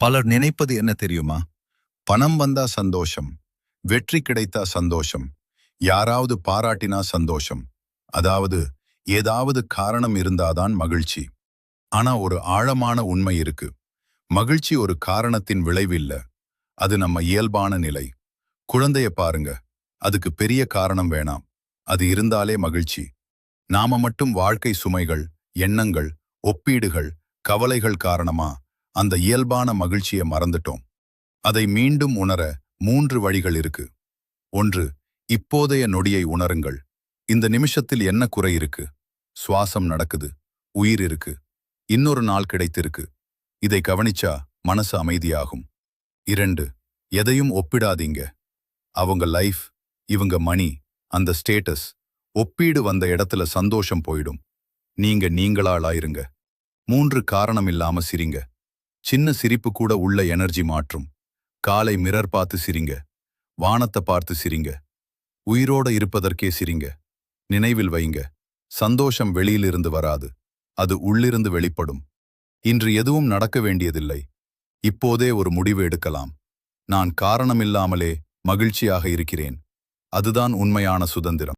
பலர் நினைப்பது என்ன தெரியுமா? பணம் வந்தா சந்தோஷம், வெற்றி கிடைத்தா சந்தோஷம், யாராவது பாராட்டினா சந்தோஷம், அதாவது ஏதாவது காரணம் இருந்தாதான் மகிழ்ச்சி. ஆனா ஒரு ஆழமான உண்மை இருக்கு. மகிழ்ச்சி ஒரு காரணத்தின் விளைவில்ல. அது நம்ம இயல்பான நிலை. குழந்தைய பாருங்க. அதுக்கு பெரிய காரணம் வேணாம். அது இருந்தாலே மகிழ்ச்சி. நாம மட்டும் வாழ்க்கை சுமைகள், எண்ணங்கள், ஒப்பீடுகள், கவலைகள் காரணமா அந்த இயல்பான மகிழ்ச்சியை மறந்துட்டோம். அதை மீண்டும் உணர 3 வழிகள் இருக்கு. 1. இப்போதைய நொடியை உணருங்கள். இந்த நிமிஷத்தில் என்ன குறை இருக்கு? சுவாசம் நடக்குது, உயிர் இருக்கு, இன்னொரு நாள் கிடைத்திருக்கு. இதை கவனிச்சா மனசு அமைதியாகும். 2. எதையும் ஒப்பிடாதீங்க. அவங்க லைஃப், இவங்க மணி, அந்த ஸ்டேட்டஸ், ஒப்பீடு வந்த இடத்துல சந்தோஷம் போயிடும். நீங்க நீங்களாயிருங்க. 3. காரணம் இல்லாம சிரிங்க. சின்ன சிரிப்பு கூட உள்ள எனர்ஜி மாற்றும். காலை மிரர் பார்த்து சிரிங்க. வானத்தை பார்த்து சிரிங்க. உயிரோட இருப்பதற்கே சிரிங்க. நினைவில் வைங்க, சந்தோஷம் வெளியிலிருந்து வராது, அது உள்ளிருந்து வெளிப்படும். இன்று எதுவும் நடக்க வேண்டியதில்லை. இப்போதே ஒரு முடிவு எடுக்கலாம். நான் காரணமில்லாமலே மகிழ்ச்சியாக இருக்கிறேன். அதுதான் உண்மையான சுதந்திரம்.